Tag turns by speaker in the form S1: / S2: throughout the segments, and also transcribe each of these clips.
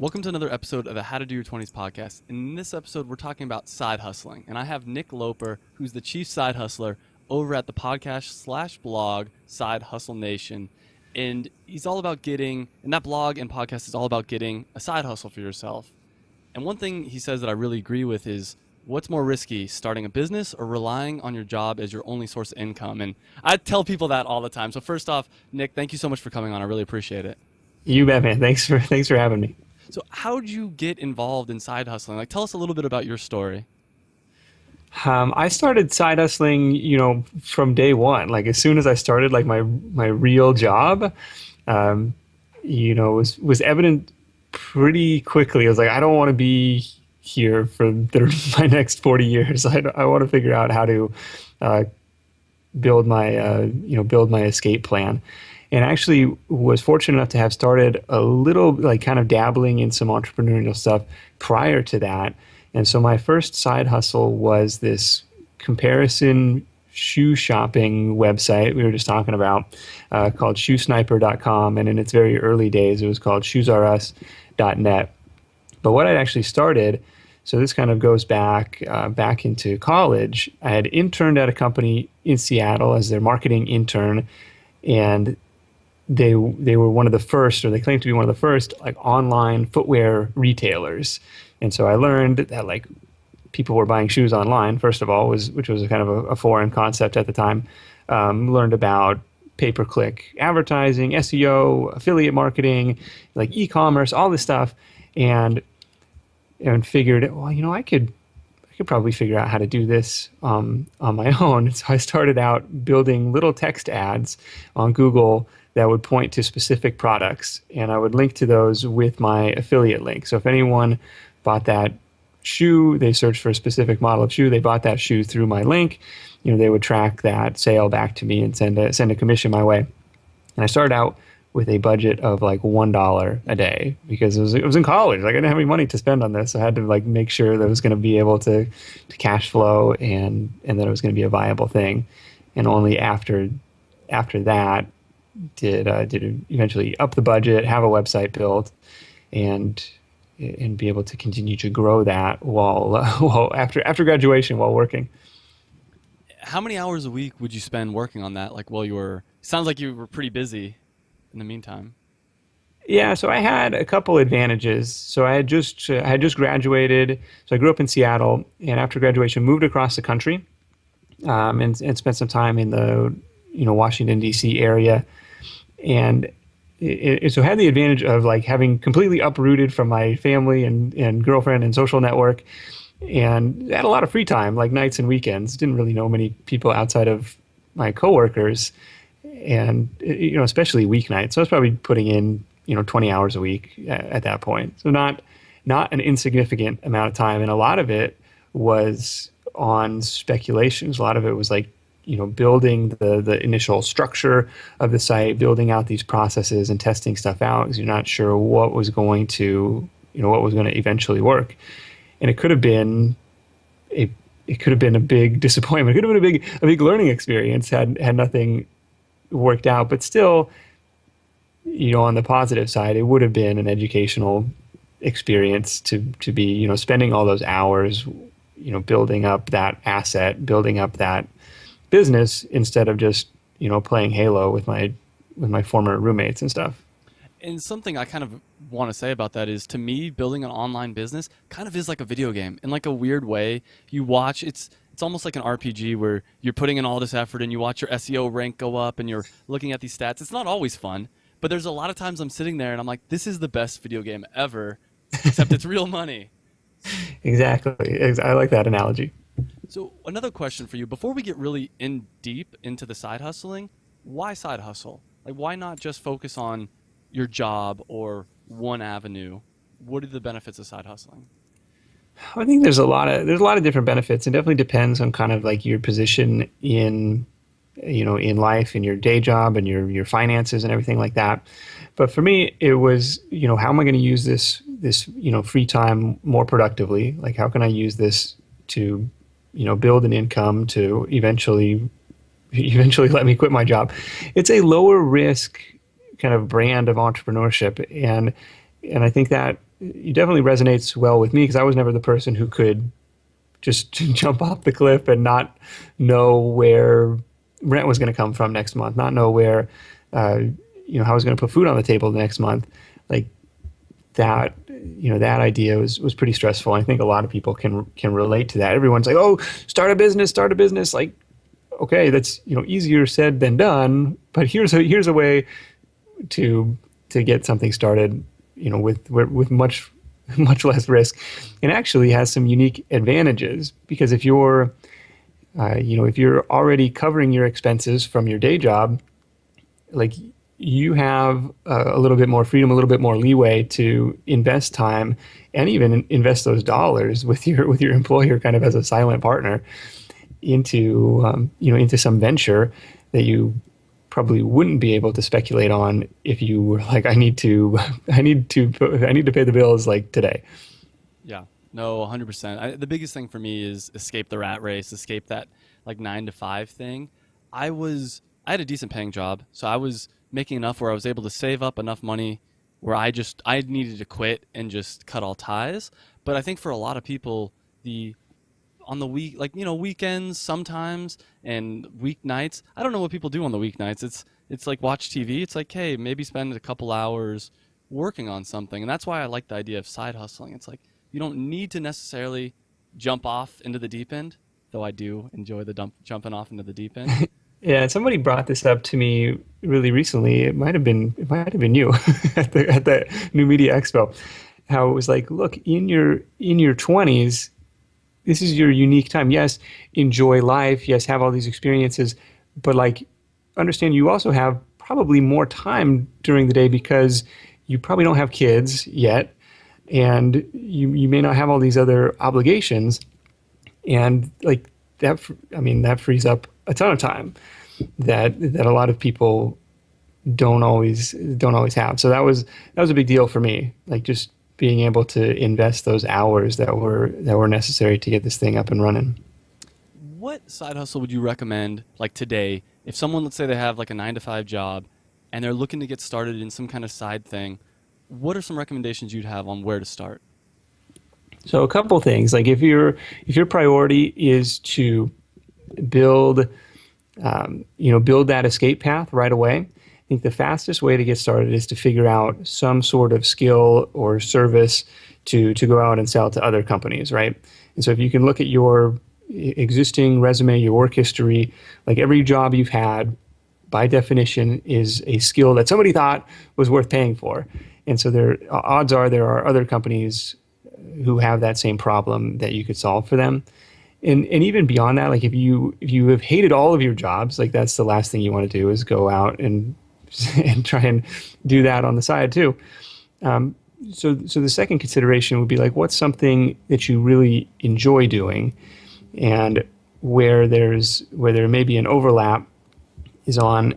S1: Welcome to another episode of the How to Do Your 20s podcast. In this episode, we're talking about side hustling. And I have Nick Loper, who's the chief side hustler over at the podcast/blog Side Hustle Nation. And he's all about and that blog and podcast is all about getting a side hustle for yourself. And one thing he says that I really agree with is, what's more risky, starting a business or relying on your job as your only source of income? And I tell people that all the time. So first off, Nick, thank you so much for coming on. I really appreciate it.
S2: You bet, man. Thanks for having me.
S1: So how did you get involved in side hustling? Like, tell us a little bit about your story.
S2: I started side hustling, from day one. Like as soon as I started, like my real job, was evident pretty quickly. I was like, I don't want to be here for my next 40 years. I want to figure out how to build my escape plan. And actually was fortunate enough to have started a little, like kind of dabbling in some entrepreneurial stuff prior to that. And so my first side hustle was this comparison shoe shopping website we were just talking about called shoesniper.com. And in its very early days, it was called shoesrus.net. But what I'd actually started, so this kind of goes back into college, I had interned at a company in Seattle as their marketing intern, and they were one of the first, or they claimed to be one of the first, like online footwear retailers. And so I learned that like people were buying shoes online, first of all, which was a kind of a foreign concept at the time. Learned about pay-per-click advertising, SEO, affiliate marketing, like e-commerce, all this stuff, and figured, well, I could probably figure out how to do this on my own. So I started out building little text ads on Google that would point to specific products, and I would link to those with my affiliate link. So if anyone bought that shoe, they searched for a specific model of shoe, they bought that shoe through my link, they would track that sale back to me and send a commission my way. And I started out with a budget of like $1 a day because it was in college. Like I didn't have any money to spend on this. I had to like make sure that I was going to be able to cash flow and that it was going to be a viable thing. And only after that did eventually up the budget, have a website built, and be able to continue to grow that while after graduation while working.
S1: How many hours a week would you spend working on that? Like sounds like you were pretty busy in the meantime.
S2: Yeah, so I had a couple advantages. So I had just graduated. So I grew up in Seattle, and after graduation moved across the country, and spent some time in the Washington D.C. area, and so had the advantage of like having completely uprooted from my family and girlfriend and social network, and had a lot of free time, like nights and weekends. Didn't really know many people outside of my coworkers, and especially weeknights. So I was probably putting in 20 hours a week at that point. So not an insignificant amount of time, and a lot of it was on speculations. A lot of it was like building the initial structure of the site, building out these processes and testing stuff out because you're not sure what was going to eventually work. And it could have been a big disappointment. It could have been a big learning experience had nothing worked out. But still, on the positive side, it would have been an educational experience to be spending all those hours, building up that asset, building up that business instead of just playing Halo with my former roommates and stuff.
S1: And something I kind of want to say about that is, to me, building an online business kind of is like a video game in like a weird way. You watch, it's almost like an RPG where you're putting in all this effort and you watch your SEO rank go up and you're looking at these stats. It's not always fun, but there's a lot of times I'm sitting there and I'm like, this is the best video game ever, except it's real money.
S2: Exactly. I like that analogy.
S1: So another question for you, before we get really deep into the side hustling, why side hustle? Like, why not just focus on your job or one avenue? What are the benefits of side hustling?
S2: I think there's a lot of different benefits. It definitely depends on kind of like your position in life, in your day job and your finances and everything like that. But for me, it was, how am I going to use this free time more productively? Like, how can I use this to build an income to eventually let me quit my job? It's a lower risk kind of brand of entrepreneurship, and and I think that it definitely resonates well with me because I was never the person who could just jump off the cliff and not know where rent was going to come from next month, not know where, uh, how I was going to put food on the table the next month. Like that, that idea was pretty stressful. I think a lot of people can relate to that. Everyone's like, oh, start a business, start a business. Like, okay, that's, easier said than done, but here's a way to get something started, with much much less risk, and actually has some unique advantages because if you're if you're already covering your expenses from your day job, like you have a little bit more freedom, a little bit more leeway to invest time and even invest those dollars with your employer kind of as a silent partner into into some venture that you probably wouldn't be able to speculate on if you were like, I need to pay the bills like today.
S1: Yeah, no, 100%. The biggest thing for me is escape the rat race, escape that like 9 to 5 thing. I had a decent paying job, so I was making enough where I was able to save up enough money where I needed to quit and just cut all ties. But I think for a lot of people, the on the week, like, weekends sometimes and weeknights, I don't know what people do on the weeknights. It's like watch TV. It's like, hey, maybe spend a couple hours working on something. And that's why I like the idea of side hustling. It's like you don't need to necessarily jump off into the deep end, though I do enjoy the jumping off into the deep end.
S2: Yeah, somebody brought this up to me really recently. It might have been you at the New Media Expo. How it was like, look, in your 20s, this is your unique time. Yes, enjoy life. Yes, have all these experiences, but like understand you also have probably more time during the day because you probably don't have kids yet, and you may not have all these other obligations, and like that. I mean, that frees up a ton of time that a lot of people don't always have. So that was a big deal for me. Like just being able to invest those hours that were necessary to get this thing up and running.
S1: What side hustle would you recommend, like today, if someone, let's say they have like a 9 to 5 job and they're looking to get started in some kind of side thing, what are some recommendations you'd have on where to start?
S2: So a couple things, like if your priority is to build build that escape path right away, I think the fastest way to get started is to figure out some sort of skill or service to go out and sell to other companies, right? And so if you can look at your existing resume, your work history, like every job you've had, by definition, is a skill that somebody thought was worth paying for. And so odds are there are other companies who have that same problem that you could solve for them. And even beyond that, like if you have hated all of your jobs, like that's the last thing you want to do is go out and try and do that on the side too. So the second consideration would be like, what's something that you really enjoy doing, and where there may be an overlap is on,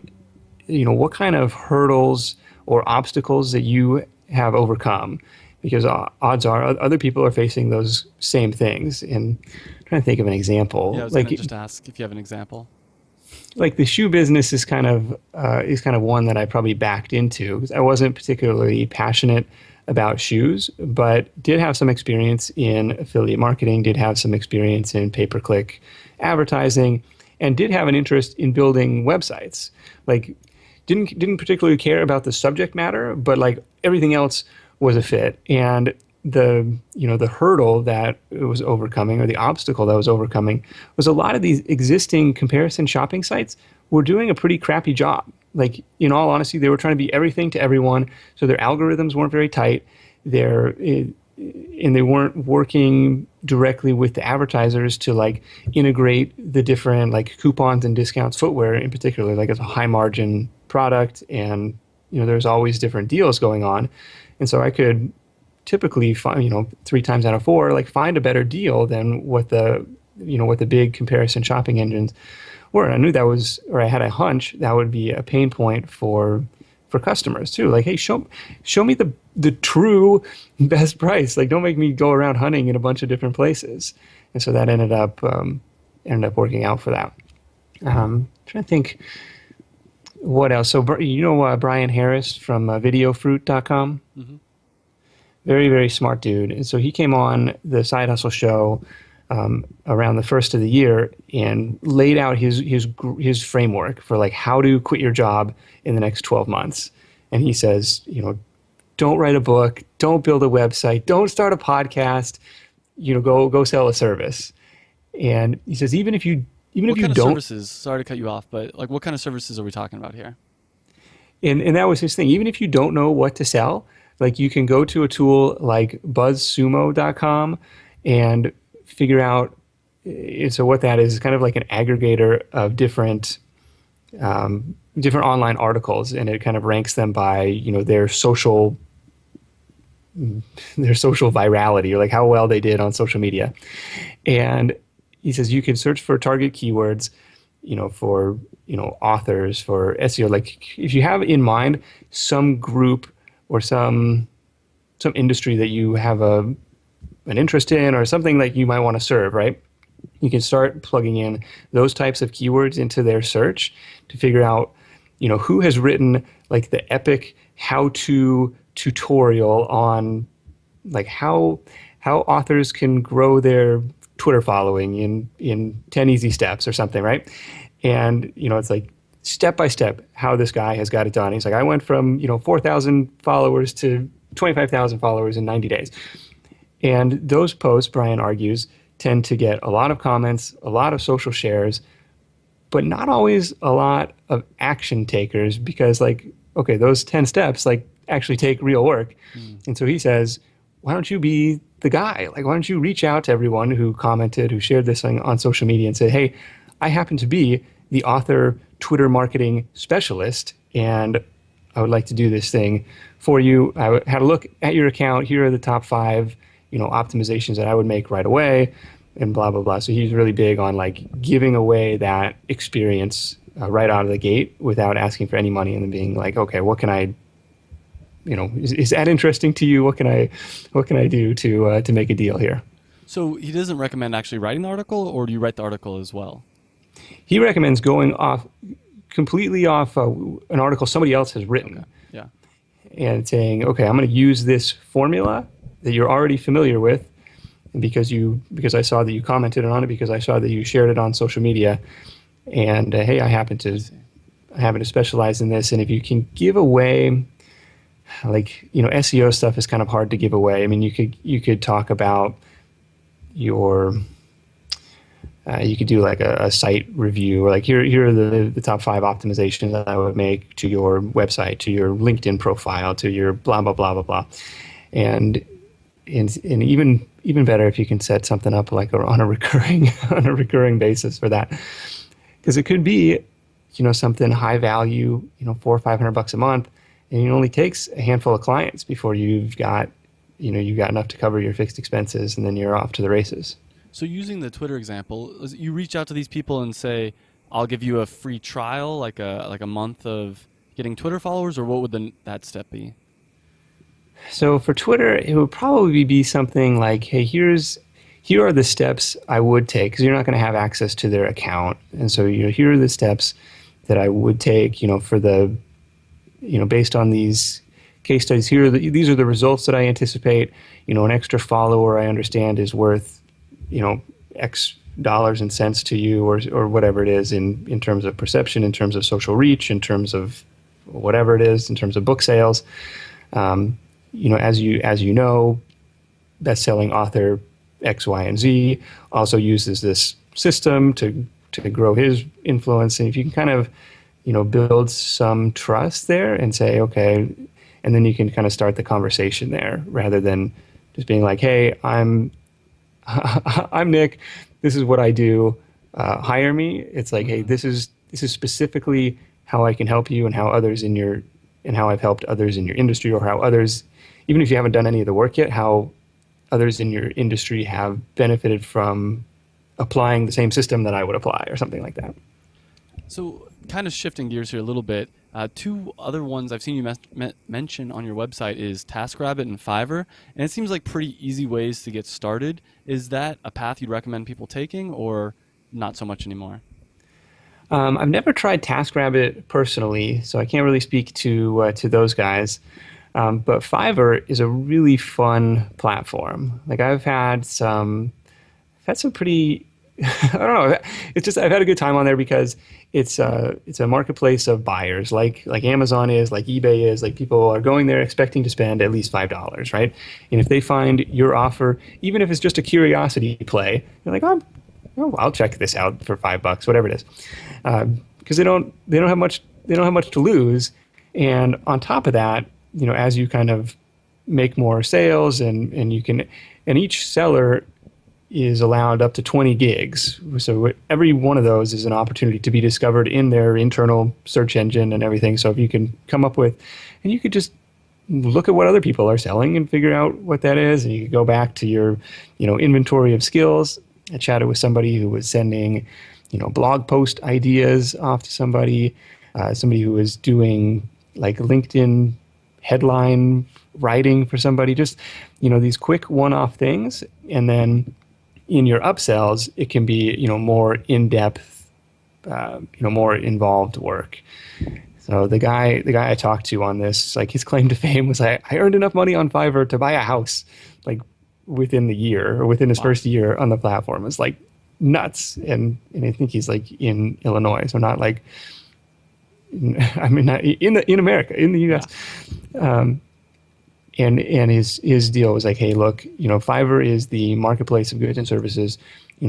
S2: what kind of hurdles or obstacles that you have overcome, because odds are other people are facing those same things. And I'm trying to think of an example.
S1: Yeah, I was
S2: like
S1: gonna just ask if you have an example.
S2: like the shoe business is kind of one that I probably backed into because I wasn't particularly passionate about shoes, but did have some experience in affiliate marketing, did have some experience in pay-per-click advertising, and did have an interest in building websites. Like didn't particularly care about the subject matter, but like everything else was a fit. And the hurdle that it was overcoming, or the obstacle that was overcoming, was a lot of these existing comparison shopping sites were doing a pretty crappy job. Like, in all honesty, they were trying to be everything to everyone, so their algorithms weren't very tight. And they weren't working directly with the advertisers to like integrate the different like coupons and discounts, footwear in particular, like it's a high margin product, and there's always different deals going on. And so I could typically find, 3 times out of 4, like find a better deal than what the big comparison shopping engines were. And I knew that was, or I had a hunch that would be a pain point for customers too. Like, hey, show me the true best price. Like, don't make me go around hunting in a bunch of different places. And so that ended up working out for that. Trying to think what else. So Brian Harris from videofruit.com.
S1: Mm-hmm.
S2: Very, very smart dude. And so he came on the Side Hustle show around the first of the year and laid out his framework for like how to quit your job in the next 12 months. And he says, don't write a book, don't build a website, don't start a podcast, go sell a service. And he says, even if you
S1: What kind of
S2: don't,
S1: services? Sorry to cut you off, but like, what kind of services are we talking about here?
S2: and that was his thing, even if you don't know what to sell, like you can go to a tool like buzzsumo.com and figure out. So what that is kind of like an aggregator of different online articles, and it kind of ranks them by their social virality, or like how well they did on social media. And he says you can search for target keywords, for authors, for SEO. Like if you have in mind some group or some industry that you have an interest in, or something like you might want to serve, right? You can start plugging in those types of keywords into their search to figure out, who has written like the epic how-to tutorial on like how authors can grow their Twitter following in 10 easy steps or something, right? And it's like step by step how this guy has got it done. He's like, I went from 4,000 followers to 25,000 followers in 90 days. And those posts, Brian argues, tend to get a lot of comments, a lot of social shares, but not always a lot of action takers, because like, okay, those 10 steps like actually take real work. And so he says, why don't you be the guy? Like, why don't you reach out to everyone who commented, who shared this thing on social media, and say, hey, I happen to be the author Twitter marketing specialist, and I would like to do this thing for you. I had a look at your account. Here are the top 5 optimizations that I would make right away, and blah, blah, blah. So he's really big on like giving away that experience right out of the gate without asking for any money, and then being like, okay, what can I, is that interesting to you? What can I do to make a deal here?
S1: So he doesn't recommend actually writing the article, or do you write the article as well?
S2: He recommends going completely off an article somebody else has written.
S1: Okay. Yeah.
S2: And saying, okay, I'm going to use this formula that you're already familiar with, and because I saw that you commented on it, because I saw that you shared it on social media, and hey, I happen to specialize in this. And if you can give away, like SEO stuff is kind of hard to give away. I mean, you could talk about your you could do like a site review, or like here are the top 5 optimizations that I would make to your website, to your LinkedIn profile, to your blah blah blah blah blah, and even better if you can set something up like on a recurring basis for that, because it could be something high value, $400 or $500 a month, and it only takes a handful of clients before you've got enough to cover your fixed expenses, and then you're off to the races.
S1: So using the Twitter example, you reach out to these people and say, I'll give you a free trial, like a month of getting Twitter followers, or what would that step be?
S2: So for Twitter, it would probably be something like, hey, here are the steps I would take, because you're not going to have access to their account. And so here are the steps that I would take, for the, based on these case studies. These are the results that I anticipate. An extra follower, I understand, is worth X dollars and cents to you, or whatever it is in terms of perception, in terms of social reach, in terms of whatever it is, in terms of book sales. As you know, best-selling author X, Y, and Z also uses this system to grow his influence. And if you can kind of build some trust there and say, okay, and then you can kind of start the conversation there, rather than just being like, hey, I'm Nick. This is what I do. Hire me. It's like, hey, this is specifically how I can help you, and how I've helped others in your industry, or how others, even if you haven't done any of the work yet, how others in your industry have benefited from applying the same system that I would apply, or something like that.
S1: So kind of shifting gears here a little bit, 2 other ones I've seen you mention on your website is Taskrabbit and Fiverr, and it seems like pretty easy ways to get started. Is that a path you'd recommend people taking, or not so much anymore?
S2: I've never tried Taskrabbit personally, so I can't really speak to those guys. But Fiverr is a really fun platform. Like I've had some pretty, I don't know. It's just I've had a good time on there because it's a marketplace of buyers, like Amazon is, like eBay is. Like people are going there expecting to spend at least $5, right? And if they find your offer, even if it's just a curiosity play, they're like, oh, I'll check this out for $5, whatever it is, because they don't have much to lose. And on top of that, as you kind of make more sales and you can, and each seller is allowed up to 20 gigs. So every one of those is an opportunity to be discovered in their internal search engine and everything. So if you can come up with, and you could just look at what other people are selling and figure out what that is. And you could go back to your, inventory of skills. I chatted with somebody who was sending, blog post ideas off to somebody who was doing like LinkedIn headline writing for somebody, just, these quick one-off things. And then in your upsells, it can be, more in-depth, more involved work. So the guy I talked to on this, like his claim to fame was I earned enough money on Fiverr to buy a house, like within the year or within his first year on the platform. It's like nuts. And I think he's like in Illinois. So not like, not in America, in the US. Yeah. And his deal was like, hey, look, Fiverr is the marketplace of goods and services,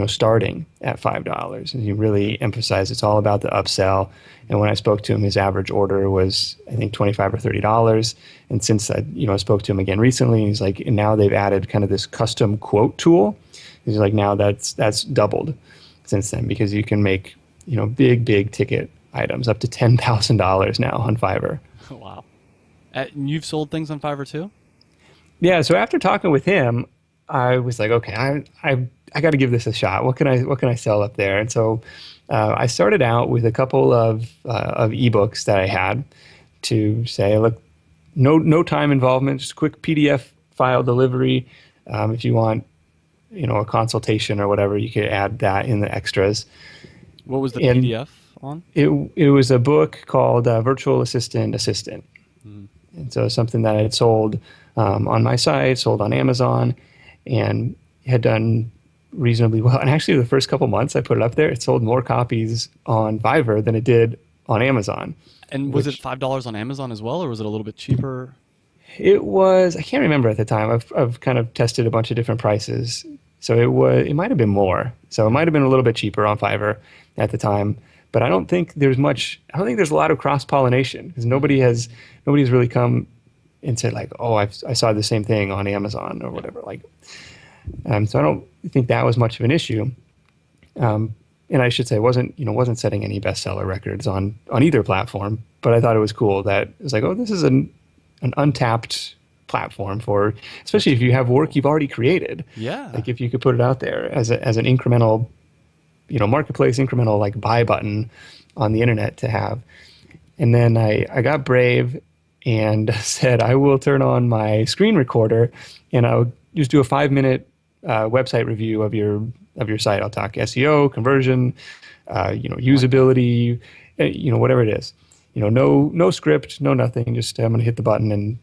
S2: starting at $5. And he really emphasized it's all about the upsell. And when I spoke to him, his average order was, I think, $25 or $30. And since I spoke to him again recently, he's like, and now they've added kind of this custom quote tool. He's like, now that's doubled since then, because you can make, big ticket items up to $10,000 now on Fiverr.
S1: Wow. You've sold things on Fiverr too?
S2: Yeah. So after talking with him, I was like, okay, I got to give this a shot. What can I sell up there? And so I started out with a couple of ebooks that I had to say, look, no time involvement, just quick PDF file delivery. If you want, a consultation or whatever, you could add that in the extras.
S1: What was the PDF on?
S2: It was a book called Virtual Assistant. And so something that I had sold on my site, sold on Amazon, and had done reasonably well. And actually, the first couple months I put it up there, it sold more copies on Fiverr than it did on Amazon.
S1: And was it $5 on Amazon as well, or was it a little bit cheaper?
S2: It was, I can't remember at the time. I've kind of tested a bunch of different prices. So it might have been more. So it might have been a little bit cheaper on Fiverr at the time. But I don't think there's a lot of cross-pollination, because nobody's really come and said like, oh, I saw the same thing on Amazon or whatever. Like, so I don't think that was much of an issue. And I should say, wasn't setting any bestseller records on either platform. But I thought it was cool that it was like, oh, this is an untapped platform for, especially if you have work you've already created.
S1: Yeah.
S2: Like if you could put it out there as an incremental, marketplace, incremental like buy button on the internet to have. And then I got brave and said, I will turn on my screen recorder and I'll just do a 5-minute website review of your site. I'll talk SEO, conversion, usability, whatever it is. No script, no nothing. Just I'm going to hit the button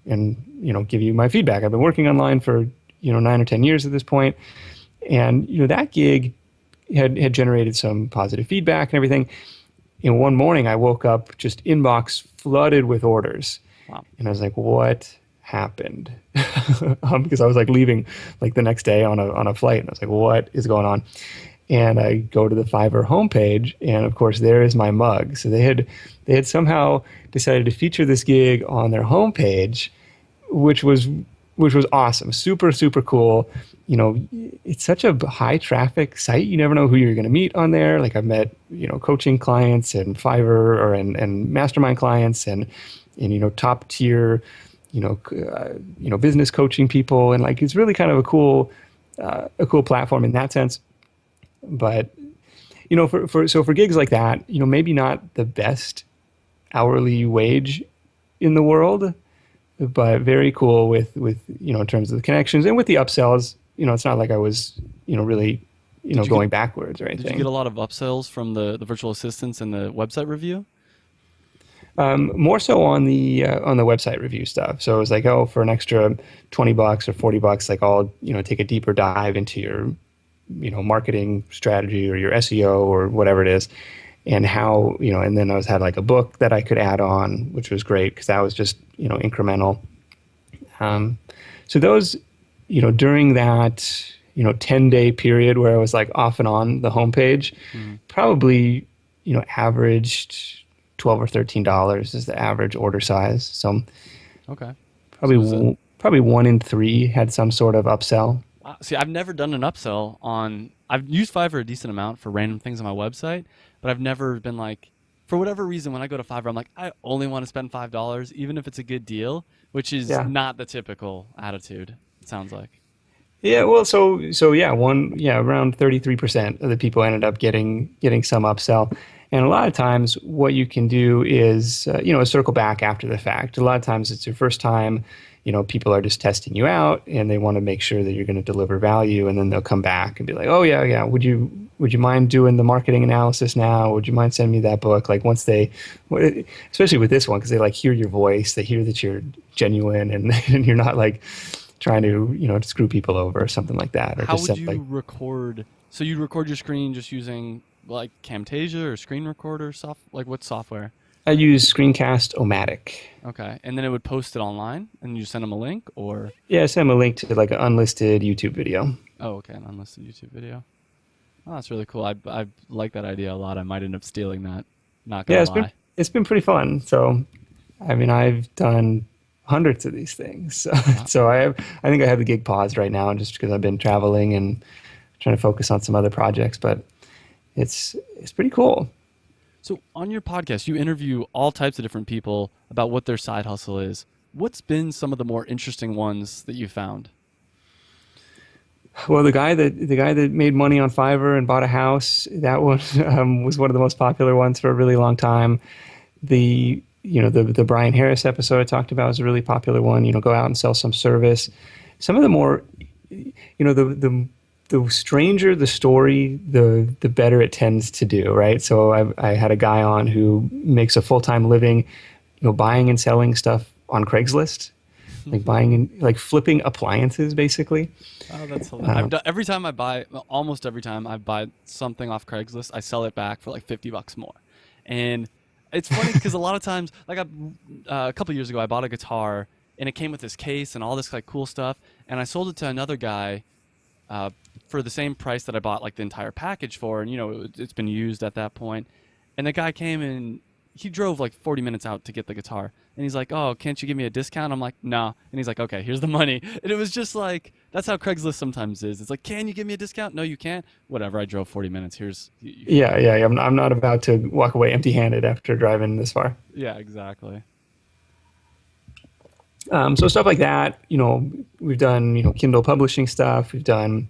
S2: and give you my feedback. I've been working online for 9 or 10 years at this point, and that gig had generated some positive feedback and everything. And one morning I woke up, just inbox flooded with orders.
S1: Wow. And
S2: I was like, what happened? Because I was like leaving like the next day on a flight, and I was like, what is going on? And I go to the Fiverr homepage, and of course there is my mug. So they had somehow decided to feature this gig on their homepage, which was awesome. Super, super cool. It's such a high traffic site. You never know who you're going to meet on there. Like I've met, coaching clients and Fiverr and mastermind clients and top tier, business coaching people. And like, it's really kind of a cool platform in that sense. But, for gigs like that, maybe not the best hourly wage in the world, but very cool with in terms of the connections and with the upsells. It's not like I was really going backwards or anything.
S1: Did you get a lot of upsells from the virtual assistants and the website review?
S2: More so on the website review stuff. So it was like, oh, for an extra $20 or $40, like I'll take a deeper dive into your marketing strategy or your SEO or whatever it is, and how and then had like a book that I could add on, which was great because that was just incremental. So those during that 10-day period where I was like off and on the homepage, probably averaged $12 or $13 is the average order size. So
S1: Okay.
S2: probably 1 in 3 had some sort of upsell.
S1: See, I've never done an upsell on. I've used Fiverr a decent amount for random things on my website, but I've never been like, for whatever reason, when I go to Fiverr, I'm like, I only want to spend $5, even if it's a good deal, which is
S2: Yeah.
S1: not the typical attitude. It sounds like.
S2: Yeah, well, around 33% of the people ended up getting some upsell, and a lot of times what you can do is circle back after the fact. A lot of times it's your first time, people are just testing you out and they want to make sure that you're going to deliver value, and then they'll come back and be like, oh yeah, would you mind doing the marketing analysis now? Would you mind sending me that book? Like once they, especially with this one, because they like hear your voice, they hear that you're genuine and you're not like trying to screw people over or something like that, or
S1: How
S2: just
S1: would you
S2: like
S1: record? So you record your screen just using like Camtasia or screen recorder like what software?
S2: I use Screencast-O-Matic.
S1: Okay, and then it would post it online, and you send them a link, or
S2: Yeah, I send them a link to like an unlisted YouTube video.
S1: oh, okay, an unlisted YouTube video. Oh, that's really cool. I like that idea a lot. I might end up stealing that. Not
S2: Yeah,
S1: gonna lie.
S2: it's been pretty fun. So, I mean, I've done hundreds of these things. So,
S1: Wow.
S2: so I think I have the gig paused right now just because I've been traveling and trying to focus on some other projects. But it's pretty cool.
S1: So on your podcast, you interview all types of different people about what their side hustle is. What's been some of the more interesting ones that you found?
S2: Well, the guy that made money on Fiverr and bought a house, that one was one of the most popular ones for a really long time. The Brian Harris episode I talked about was a really popular one. Go out and sell some service. Some of the more, the stranger the story, the better it tends to do, right? So I had a guy on who makes a full-time living, buying and selling stuff on Craigslist, like buying and like flipping appliances, basically.
S1: Oh, that's hilarious. I've done, every time I buy, well, almost every time I buy something off Craigslist, I sell it back for like $50 more. And it's funny because a lot of times, like a couple years ago, I bought a guitar and it came with this case and all this like cool stuff. And I sold it to another guy for the same price that I bought like the entire package for. And, it's been used at that point. And the guy came and he drove like 40 minutes out to get the guitar. And he's like, oh, can't you give me a discount? I'm like, no. And he's like, okay, here's the money. And it was just like, that's how Craigslist sometimes is. It's like, can you give me a discount? No, you can't. Whatever. I drove 40 minutes.
S2: Yeah. I'm not about to walk away empty-handed after driving this far.
S1: Yeah, exactly.
S2: So stuff like that, we've done, Kindle publishing stuff. We've done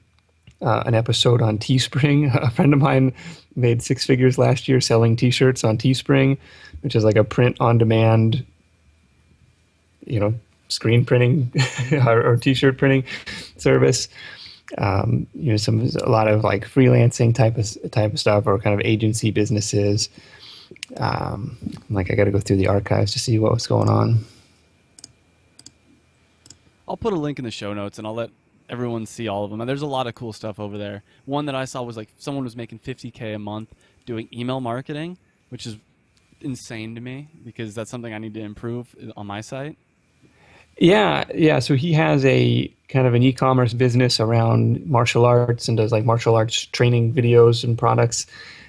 S2: an episode on Teespring. A friend of mine made 6 figures last year selling T-shirts on Teespring, which is like a print-on-demand, screen printing or T-shirt printing service. A lot of like freelancing type of stuff, or kind of agency businesses. Like I got to go through the archives to see what was going on.
S1: I'll put a link in the show notes and I'll let everyone see all of them. And there's a lot of cool stuff over there. One that I saw was like someone was making $50K a month doing email marketing, which is insane to me because that's something I need to improve on my site.
S2: Yeah. So he has a kind of an e-commerce business around martial arts and does like martial arts training videos and products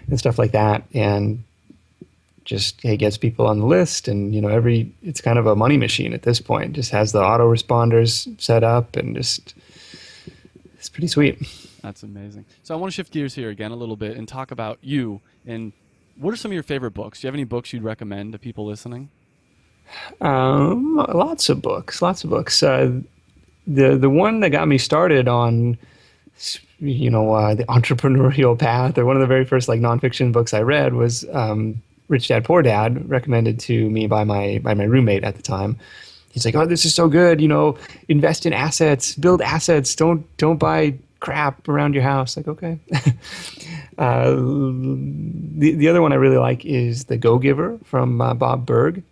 S2: and stuff like that. And just he gets people on the list, and it's kind of a money machine at this point. Just has the autoresponders set up, and just it's pretty sweet.
S1: That's amazing. So I want to shift gears here again a little bit and talk about you. And what are some of your favorite books? Do you have any books you'd recommend to people listening?
S2: Lots of books. The one that got me started on the entrepreneurial path, or one of the very first like nonfiction books I read was Rich Dad Poor Dad, recommended to me by my roommate at the time. He's like, "Oh, this is so good. Invest in assets, build assets. Don't buy crap around your house." Like, okay. The other one I really like is The Go Giver from Bob Berg.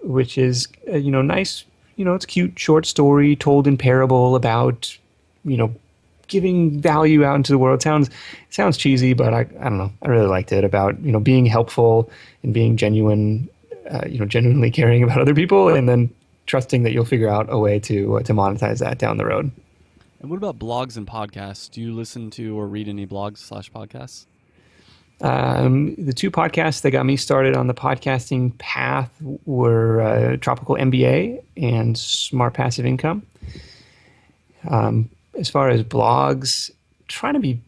S2: which is nice. It's a cute short story told in parable about you know giving value out into the world. Sounds cheesy, but I don't know. I really liked it about being helpful and being genuine, genuinely caring about other people, and then trusting that you'll figure out a way to monetize that down the road.
S1: And what about blogs and podcasts? Do you listen to or read any blogs/podcasts?
S2: The two podcasts that got me started on the podcasting path were Tropical MBA and Smart Passive Income. As far as blogs, trying to be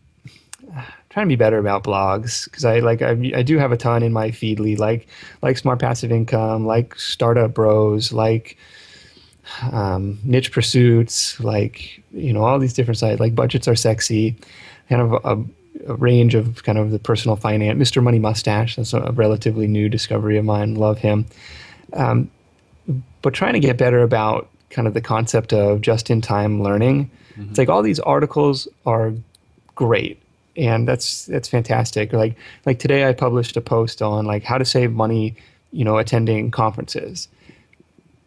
S2: better about blogs, because I do have a ton in my feedly, like Smart Passive Income, like Startup Bros, like Niche Pursuits, like all these different sites, like Budgets Are Sexy, kind of a range of kind of the personal finance. Mr. Money Mustache, that's a relatively new discovery of mine. Love him. But trying to get better about kind of the concept of just-in-time learning. Mm-hmm. It's like all these articles are great, and that's fantastic. Like today I published a post on like how to save money, attending conferences.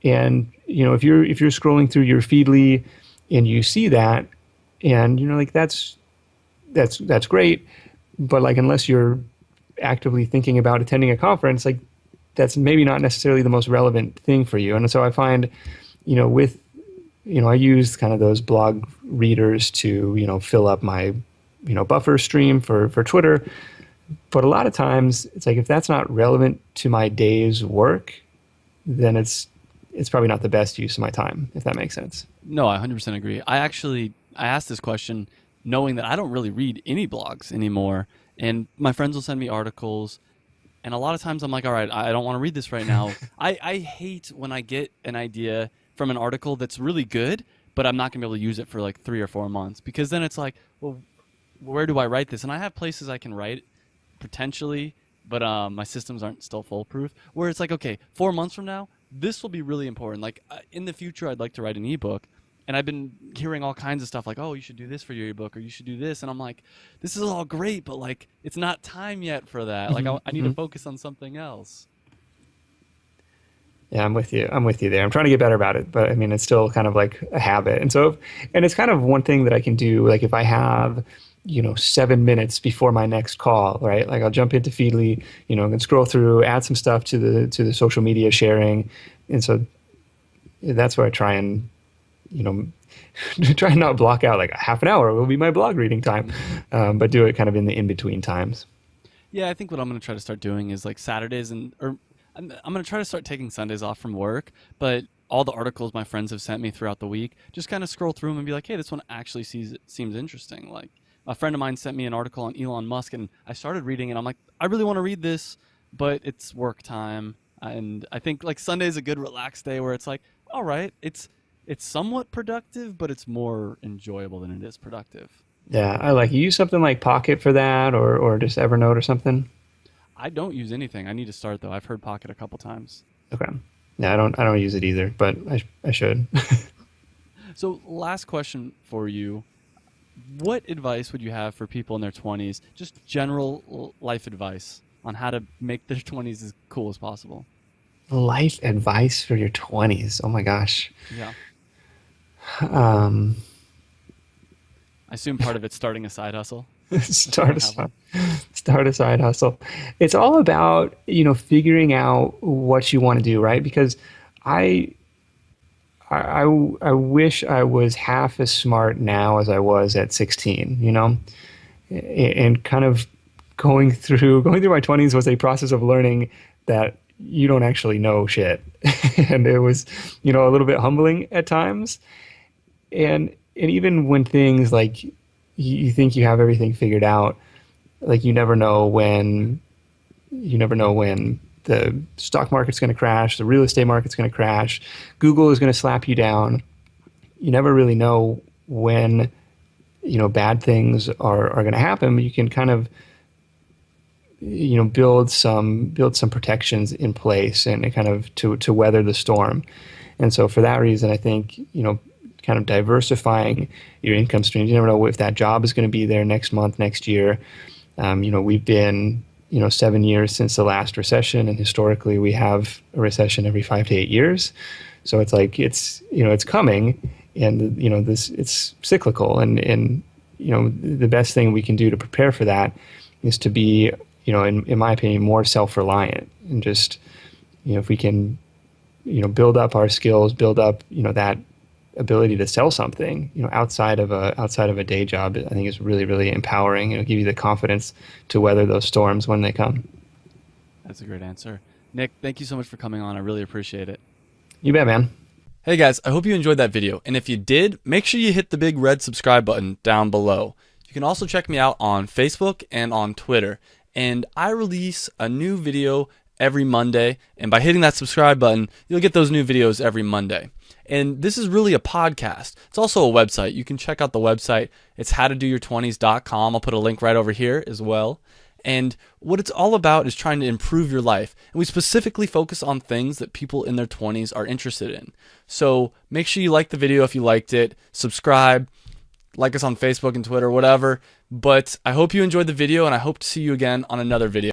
S2: And if you're scrolling through your Feedly and you see that, and like that's great, but like unless you're actively thinking about attending a conference, like that's maybe not necessarily the most relevant thing for you. And so I find, I use kind of those blog readers to fill up my buffer stream for Twitter. But a lot of times it's like if that's not relevant to my day's work, then it's probably not the best use of my time, if that makes sense.
S1: No, I 100% agree. I asked this question knowing that I don't really read any blogs anymore, and my friends will send me articles, and a lot of times I'm like, all right, I don't want to read this right now. I hate when I get an idea from an article that's really good, but I'm not going to be able to use it for like 3 or 4 months, because then it's like, well, where do I write this? And I have places I can write potentially, but my systems aren't still foolproof, where it's like, okay, 4 months from now, this will be really important. Like in the future, I'd like to write an ebook. And I've been hearing all kinds of stuff like, oh, you should do this for your ebook, or you should do this. And I'm like, this is all great, but like, it's not time yet for that. Like, I need to focus on something else.
S2: Yeah, I'm with you there. I'm trying to get better about it, but I mean, it's still kind of like a habit. And so, and it's kind of one thing that I can do. Like if I have, 7 minutes before my next call, right? Like I'll jump into Feedly, and scroll through, add some stuff to the social media sharing. And so that's where I try and, try and not block out like a half an hour will be my blog reading time, but do it kind of in the in-between times.
S1: Yeah, I think what I'm going to try to start doing is like Saturdays or I'm going to try to start taking Sundays off from work, but all the articles my friends have sent me throughout the week, just kind of scroll through them and be like, hey, this one actually seems interesting. Like a friend of mine sent me an article on Elon Musk, and I started reading it. I'm like, I really want to read this, but it's work time. And I think like Sunday is a good relaxed day where it's like, all right, it's somewhat productive, but it's more enjoyable than it is productive.
S2: Yeah, I like you use something like Pocket for that, or just Evernote or something.
S1: I don't use anything. I need to start though. I've heard Pocket a couple times.
S2: Okay. Yeah, I don't use it either, but I should.
S1: So last question for you. What advice would you have for people in their 20s, just general life advice on how to make their 20s as cool as possible?
S2: Life advice for your 20s. Oh my gosh.
S1: Yeah.
S2: Um,
S1: I assume part of it's starting a side hustle.
S2: Start a side hustle. It's all about, figuring out what you want to do, right? Because I wish I was half as smart now as I was at 16, and kind of going through my 20s was a process of learning that you don't actually know shit. And it was, a little bit humbling at times. And even when things like you think you have everything figured out, like you never know when the stock market's going to crash, the real estate market's going to crash, Google is going to slap you down. You never really know when, bad things are going to happen, but you can kind of, build some protections in place and kind of to weather the storm. And so for that reason, I think, kind of diversifying your income streams. You never know if that job is going to be there next month, next year. We've been 7 years since the last recession, and historically we have a recession every 5 to 8 years. So it's like it's coming, and it's cyclical, and the best thing we can do to prepare for that is to be, in my opinion, more self-reliant, and just, if we can, build up our skills, build up, that ability to sell something, outside of a day job, I think is really, really empowering. It'll give you the confidence to weather those storms when they come.
S1: That's a great answer. Nick, thank you so much for coming on. I really appreciate it.
S2: You bet, man.
S1: Hey guys, I hope you enjoyed that video. And if you did, make sure you hit the big red subscribe button down below. You can also check me out on Facebook and on Twitter. And I release a new video every Monday. And by hitting that subscribe button, you'll get those new videos every Monday. And this is really a podcast. It's also a website. You can check out the website. It's howtodoyour20s.com. I'll put a link right over here as well. And what it's all about is trying to improve your life. And we specifically focus on things that people in their 20s are interested in. So make sure you like the video if you liked it. Subscribe. Like us on Facebook and Twitter, whatever. But I hope you enjoyed the video, and I hope to see you again on another video.